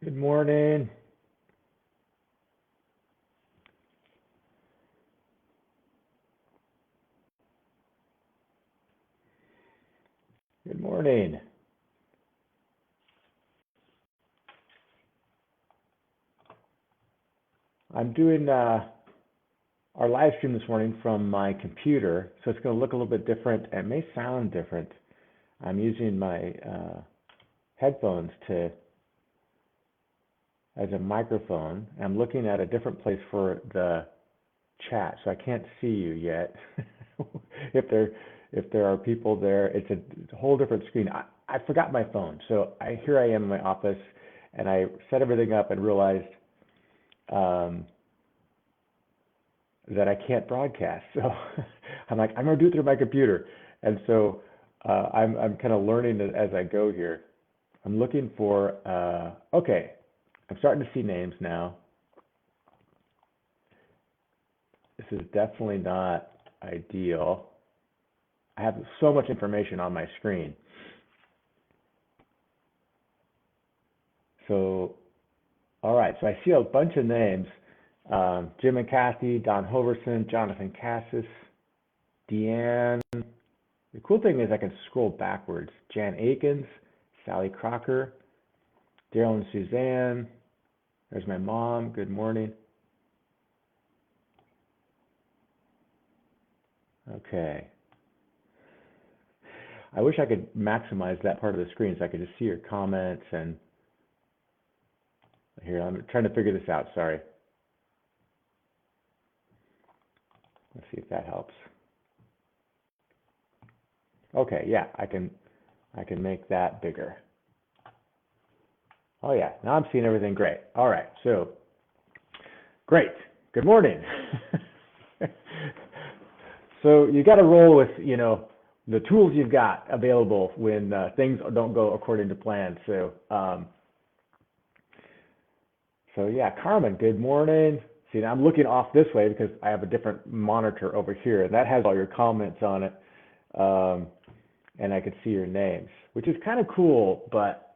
Good morning. Good morning. I'm doing our live stream this morning from my computer, so it's going to look a little bit different. It may sound different. I'm using my headphones as a microphone. I'm looking at a different place for the chat, so I can't see you yet. If there are people there, it's a whole different screen. I forgot my phone, so here I am in my office, and I set everything up and realized that I can't broadcast. So I'm like, I'm gonna do it through my computer, and so I'm kind of learning it as I go here. I'm looking for okay. I'm starting to see names now. This is definitely not ideal. I have so much information on my screen. So, all right, so I see a bunch of names. Jim and Kathy, Don Hoverson, Jonathan Cassis, Deanne. The cool thing is I can scroll backwards. Jan Akins, Sally Crocker, Daryl and Suzanne. There's my mom. Good morning. Okay. I wish I could maximize that part of the screen so I could just see your comments. And here, I'm trying to figure this out. Sorry. Let's see if that helps. Okay, yeah, I can make that bigger. Oh yeah, now I'm seeing everything great. All right, so great. Good morning. So you got to roll with the tools you've got available when things don't go according to plan. So yeah, Carmen. Good morning. See, now I'm looking off this way because I have a different monitor over here, and that has all your comments on it, and I can see your names, which is kind of cool. But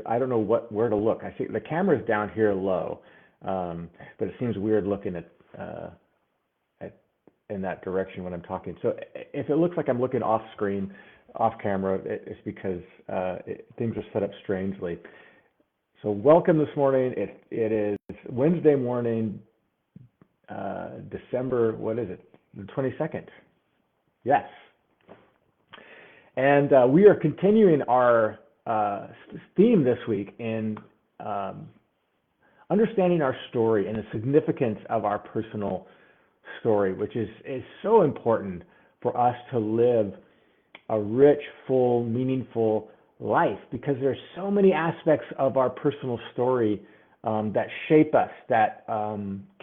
I don't know where to look. I see the camera's down here low, but it seems weird looking at in that direction when I'm talking. So if it looks like I'm looking off screen, off camera, it's because things are set up strangely. So welcome this morning. It is Wednesday morning, December, what is it? The 22nd. Yes. And we are continuing our theme this week in understanding our story and the significance of our personal story, which is so important for us to live a rich, full, meaningful life, because there's so many aspects of our personal story that shape us, that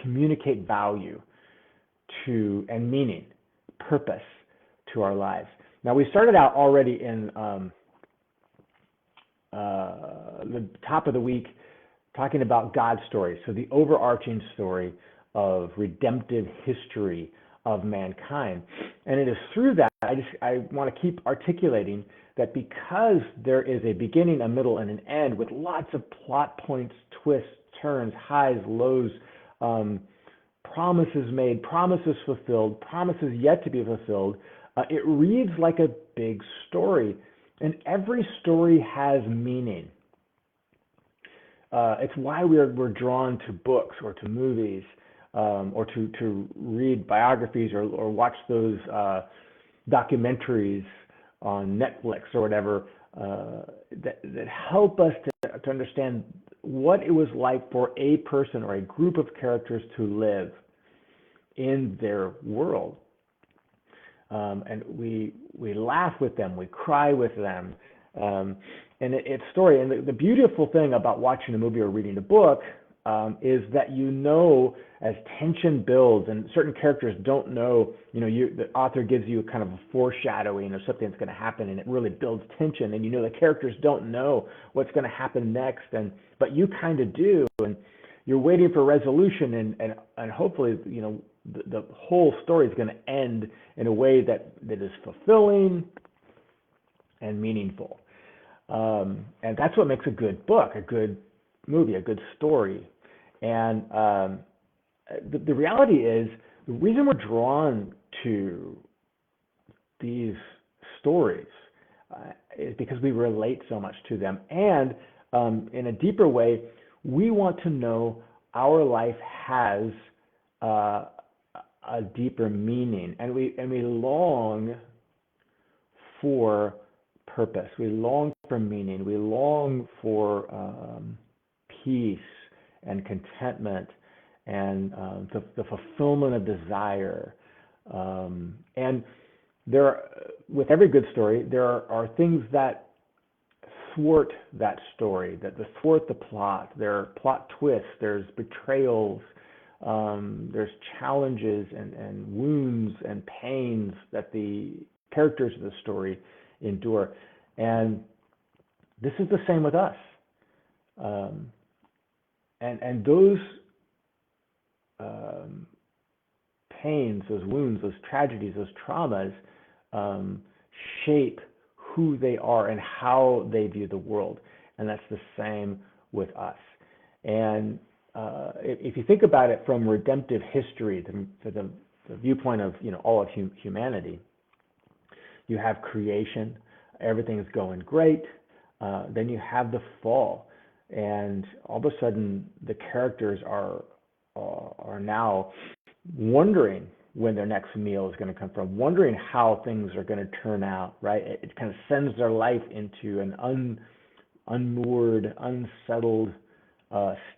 communicate value to and meaning, purpose to our lives. Now, we started out already in the top of the week talking about God's story, so the overarching story of redemptive history of mankind. And it is through that I want to keep articulating that because there is a beginning, a middle, and an end with lots of plot points, twists, turns, highs, lows, promises made, promises fulfilled, promises yet to be fulfilled, it reads like a big story. And every story has meaning. It's why we're drawn to books or to movies, or to read biographies or watch those documentaries on Netflix or whatever that help us to understand what it was like for a person or a group of characters to live in their world. And we laugh with them, we cry with them, and it's story. And the beautiful thing about watching a movie or reading a book is that as tension builds and certain characters don't know, the author gives you kind of a foreshadowing of something that's going to happen, and it really builds tension. And the characters don't know what's going to happen next, but you kind of do, and you're waiting for resolution, and hopefully, the whole story is going to end in a way that is fulfilling and meaningful. And that's what makes a good book, a good movie, a good story. And the reality is, the reason we're drawn to these stories is because we relate so much to them. And in a deeper way, we want to know our life has a deeper meaning, and we long for purpose. We long for meaning. We long for peace and contentment and the fulfillment of desire. And there are, with every good story, there are things that thwart that story, that thwart the plot. There are plot twists, there's betrayals, there's challenges and wounds and pains that the characters of the story endure. And this is the same with us. And those pains, those wounds, those tragedies, those traumas shape who they are and how they view the world. And that's the same with us. And if you think about it from redemptive history, the viewpoint of all of humanity, you have creation, everything's going great. Then you have the fall, and all of a sudden the characters are now wondering when their next meal is going to come from, wondering how things are going to turn out, right? It kind of sends their life into an unmoored, unsettled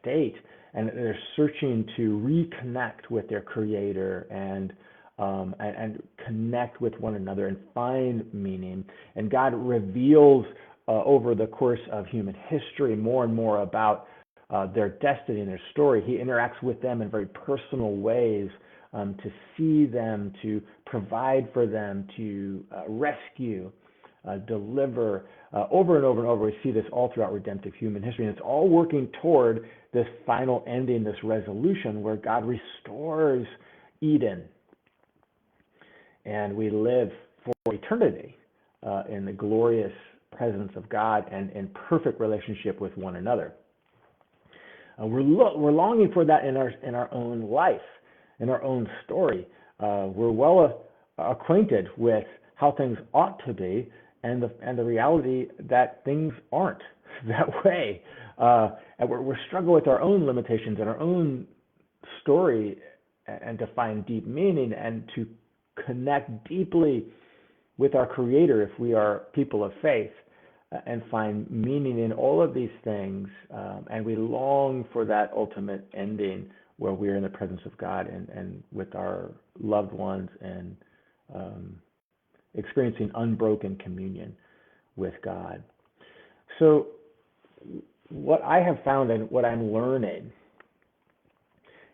state, and they're searching to reconnect with their creator and connect with one another and find meaning. And God reveals over the course of human history more and more about their destiny and their story. He interacts with them in very personal ways, to see them, to provide for them, to rescue, deliver. Over and over and over, we see this all throughout redemptive human history. And it's all working toward this final ending, this resolution where God restores Eden. And we live for eternity in the glorious presence of God and in perfect relationship with one another. We're longing for that in our own life, in our own story. We're well acquainted with how things ought to be, and the reality that things aren't that way. And we're struggling with our own limitations and our own story, and to find deep meaning and to connect deeply with our Creator if we are people of faith, and find meaning in all of these things. And we long for that ultimate ending where we're in the presence of God and with our loved ones and experiencing unbroken communion with God. So what I have found and what I'm learning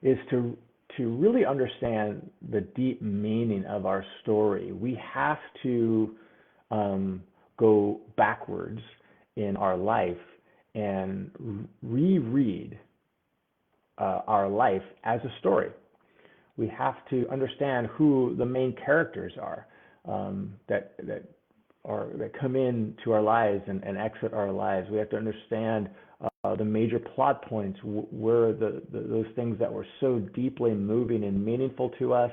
is to really understand the deep meaning of our story. We have to go backwards in our life and reread our life as a story. We have to understand who the main characters are that come into our lives and exit our lives. We have to understand the major plot points, where those things that were so deeply moving and meaningful to us,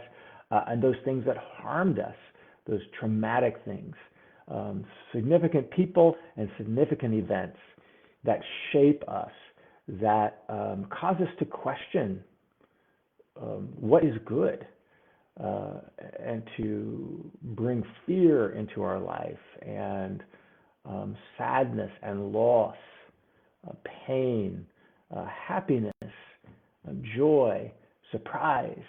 and those things that harmed us, those traumatic things, significant people and significant events that shape us, that cause us to question what is good, and to bring fear into our life, and sadness and loss, pain, happiness, joy, surprise.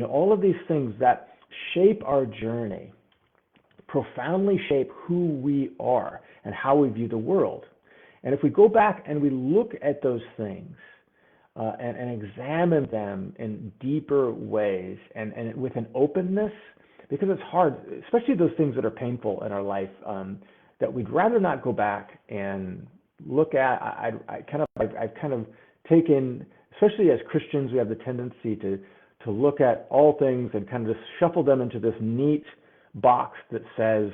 All of these things that shape our journey, profoundly shape who we are and how we view the world. And if we go back and we look at those things and examine them in deeper ways and with an openness, because it's hard, especially those things that are painful in our life, that we'd rather not go back and look at. I've kind of taken, especially as Christians, we have the tendency to look at all things and kind of just shuffle them into this neat box that says,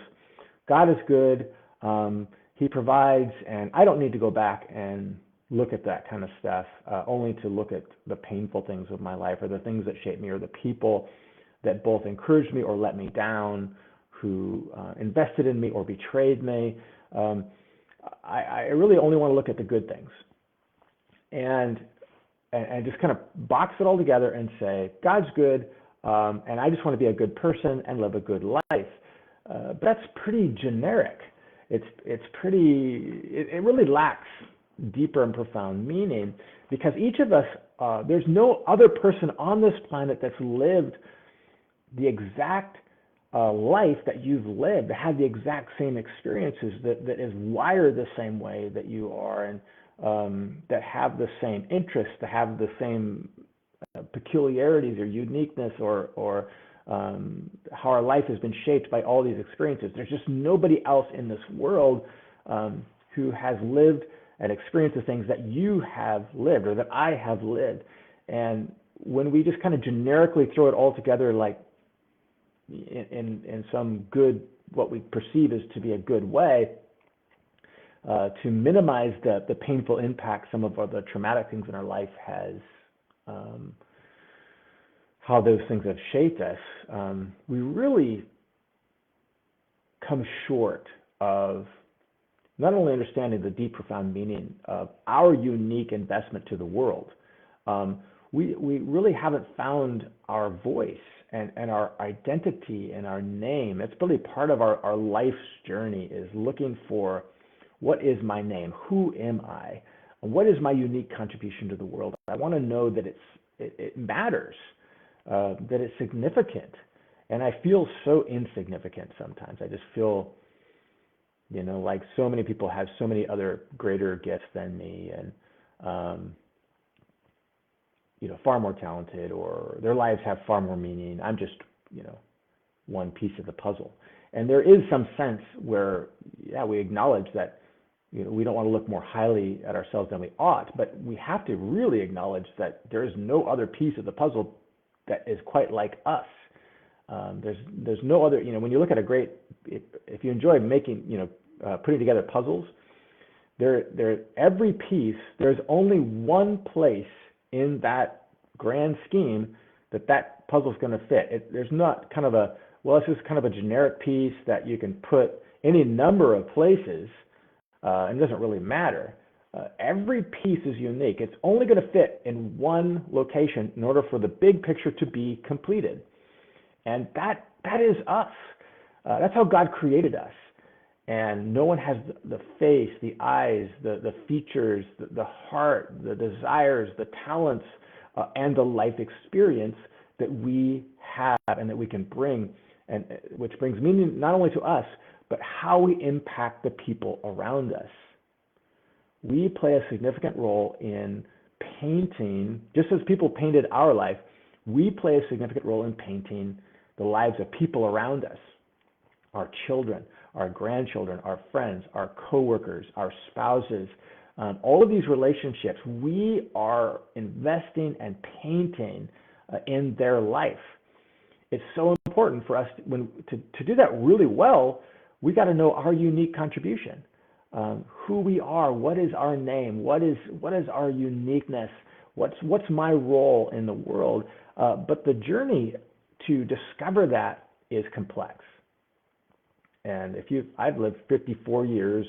God is good, He provides, and I don't need to go back and look at that kind of stuff, only to look at the painful things of my life, or the things that shaped me, or the people that both encouraged me or let me down, who invested in me or betrayed me. I really only want to look at the good things, and just kind of box it all together and say, God's good, and I just want to be a good person and live a good life. But that's pretty generic. It really lacks deeper and profound meaning, because each of us, there's no other person on this planet that's lived the exact life that you've lived, that had the exact same experiences, that is wired the same way that you are, and that have the same interests, that have the same peculiarities or uniqueness, or how our life has been shaped by all these experiences. There's just nobody else in this world who has lived and experienced the things that you have lived, or that I have lived. And when we just kind of generically throw it all together, like in some good, what we perceive as to be a good way, to minimize the painful impact some of the traumatic things in our life has, how those things have shaped us, we really come short of not only understanding the deep, profound meaning of our unique investment to the world. We really haven't found our voice and our identity and our name. It's really part of our life's journey, is looking for, what is my name? Who am I? What is my unique contribution to the world? I want to know that it matters, that it's significant. And I feel so insignificant sometimes. I just feel, like so many people have so many other greater gifts than me, and far more talented, or their lives have far more meaning. I'm just, one piece of the puzzle. And there is some sense where, we acknowledge that, we don't want to look more highly at ourselves than we ought, but we have to really acknowledge that there is no other piece of the puzzle that is quite like us. There's no other, when you look at if you enjoy making, putting together puzzles, every piece, there's only one place in that grand scheme that puzzle's going to fit. There's not kind of it's just kind of a generic piece that you can put any number of places, and it doesn't really matter. Every piece is unique. It's only going to fit in one location in order for the big picture to be completed. And that is us. That's how God created us. And no one has the face, the eyes, the features, the heart, the desires, the talents, and the life experience that we have and that we can bring, and which brings meaning not only to us, but how we impact the people around us. We play a significant role in painting, just as people painted our life, we play a significant role in painting the lives of people around us, our children, our grandchildren, our friends, our coworkers, our spouses, all of these relationships. We are investing and painting in their life. It's so important for us to do that really well. We got to know our unique contribution, who we are, what is our name, what is our uniqueness, what's my role in the world. But the journey to discover that is complex. And I've lived 54 years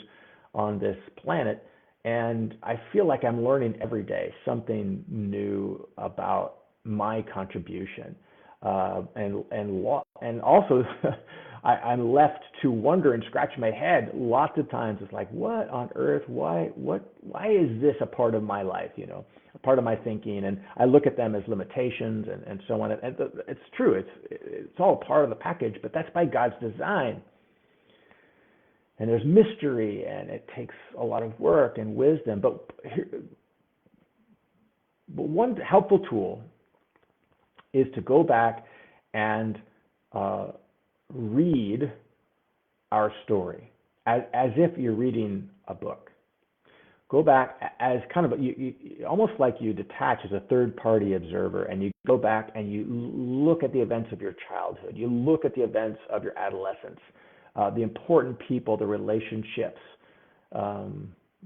on this planet, and I feel like I'm learning every day something new about my contribution. And also, I'm left to wonder and scratch my head lots of times. It's like, what on earth? Why is this a part of my life? A part of my thinking, and I look at them as limitations and so on. And it's true. It's all part of the package, but that's by God's design. And there's mystery, and it takes a lot of work and wisdom. But one helpful tool is to go back and read our story as if you're reading a book. Go back as kind of almost like you detach as a third-party observer, and you go back and you look at the events of your childhood. You look at the events of your adolescence. The important people, the relationships,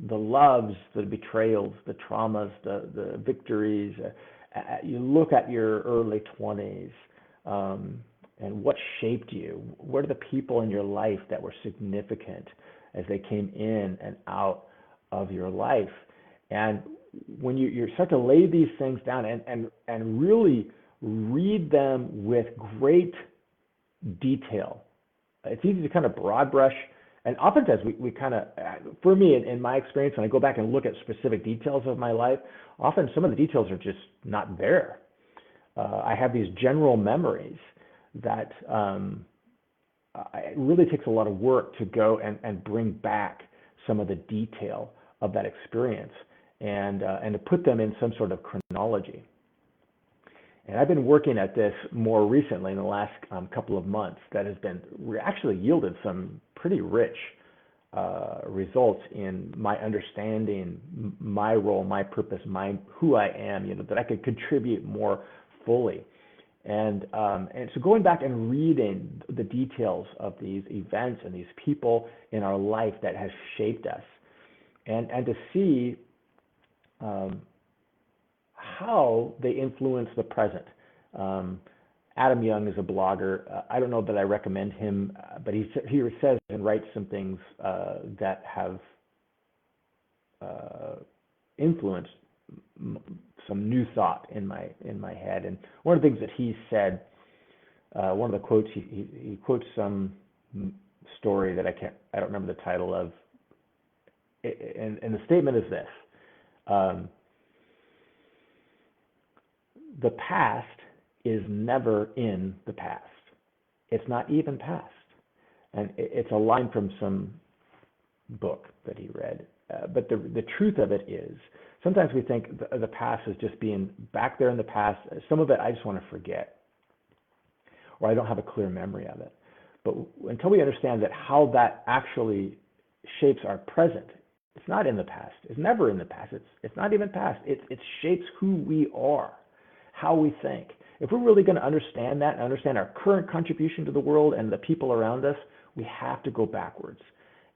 the loves, the betrayals, the traumas, the victories. You look at your early 20s, and what shaped you. What are the people in your life that were significant as they came in and out of your life? And when you start to lay these things down and really read them with great detail, it's easy to kind of broad brush. And oftentimes we kind of, for me, in my experience, when I go back and look at specific details of my life, often some of the details are just not there. I have these general memories that it really takes a lot of work to go and bring back some of the detail of that experience and to put them in some sort of chronology. And I've been working at this more recently in the last couple of months. That has been actually yielded some pretty rich results in my understanding my role, my purpose, who I am. That I could contribute more fully. And so going back and reading the details of these events and these people in our life that has shaped us, and to see how they influence the present. Adam Young is a blogger. I don't know that I recommend him, but he says and writes some things that have influenced some new thought in my head. And one of the things that he said, one of the quotes, he quotes some story that I don't remember the title of, and the statement is this: the past is never in the past. It's not even past. And it's a line from some book that he read. But the truth of it is, sometimes we think the past is just being back there in the past. Some of it I just want to forget, or I don't have a clear memory of it. But until we understand that how that actually shapes our present, it's not in the past. It's never in the past. It's not even past. It shapes who we are, how we think. If we're really going to understand that and understand our current contribution to the world and the people around us, we have to go backwards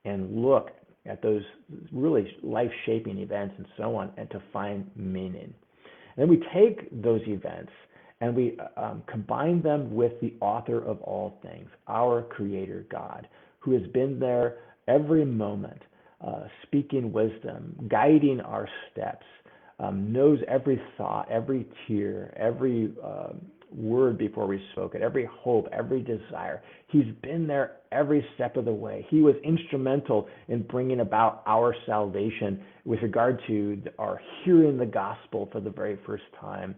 and look at those really life-shaping events and so on, and to find meaning. And then we take those events and we combine them with the author of all things, our Creator God, who has been there every moment, speaking wisdom, guiding our steps, knows every thought, every tear, every word before we spoke it, every hope, every desire. He's been there every step of the way. He was instrumental in bringing about our salvation with regard to our hearing the gospel for the very first time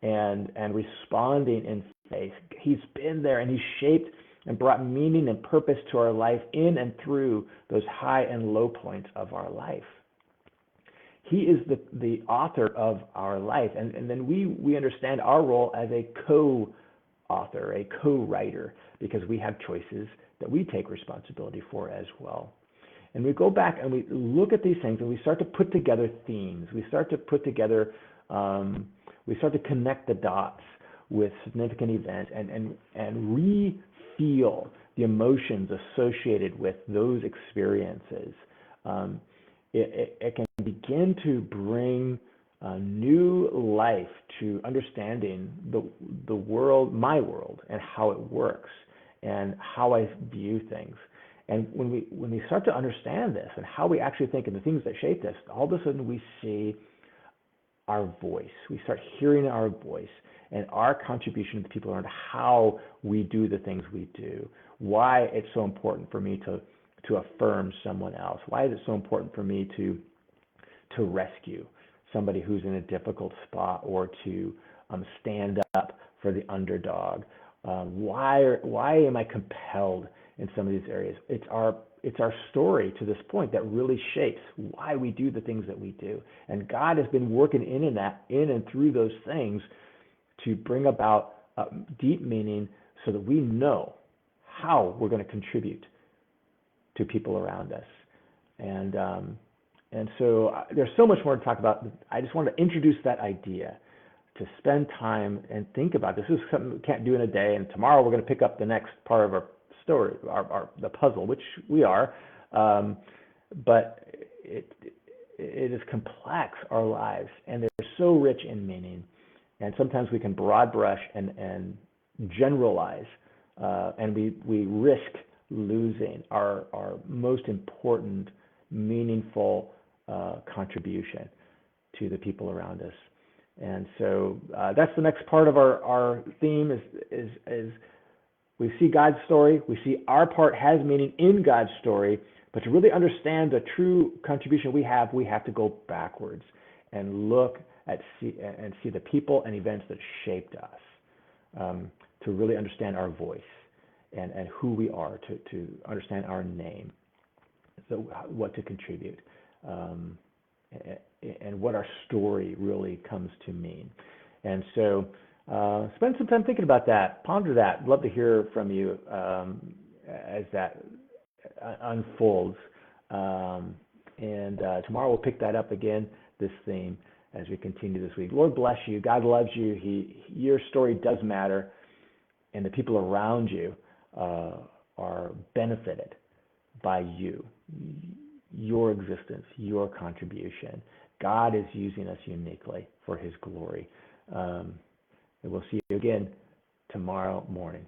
and responding in faith. He's been there, and he shaped and brought meaning and purpose to our life in and through those high and low points of our life. He is the author of our life. And then we understand our role as a co-author, a co-writer, because we have choices that we take responsibility for as well. And we go back and we look at these things and we start to put together themes. We start to put together, we start to connect the dots with significant events and re-feel the emotions associated with those experiences. It can begin to bring new life to understanding the world, my world, and how it works, and how I view things. And when we start to understand this and how we actually think and the things that shape this, all of a sudden we see our voice. We start hearing our voice and our contribution to the people around, how we do the things we do, why it's so important for me to affirm someone else. Why is it so important for me to rescue somebody who's in a difficult spot, or to stand up for the underdog? Why am I compelled in some of these areas? It's our story to this point that really shapes why we do the things that we do. And God has been working in and through those things to bring about deep meaning, so that we know how we're going to contribute to people around us. And so there's so much more to talk about. I just wanted to introduce that idea, to spend time and think about this. This is something we can't do in a day, and tomorrow we're going to pick up the next part of our story, the puzzle, which we are. But it is complex, our lives, and they're so rich in meaning. And sometimes we can broad brush and generalize, and we risk losing our most important, meaningful contribution to the people around us. And so that's the next part of our theme is we see God's story, we see our part has meaning in God's story, but to really understand the true contribution we have to go backwards and look at see the people and events that shaped us, to really understand our voice and who we are, to understand our name, so what to contribute, and what our story really comes to mean. And so spend some time thinking about that, ponder that. I'd love to hear from you as that unfolds. And tomorrow we'll pick that up again, this theme, as we continue this week. Lord bless you. God loves you. Your story does matter, and the people around you are benefited by you, your existence, your contribution. God is using us uniquely for his glory. And we'll see you again tomorrow morning.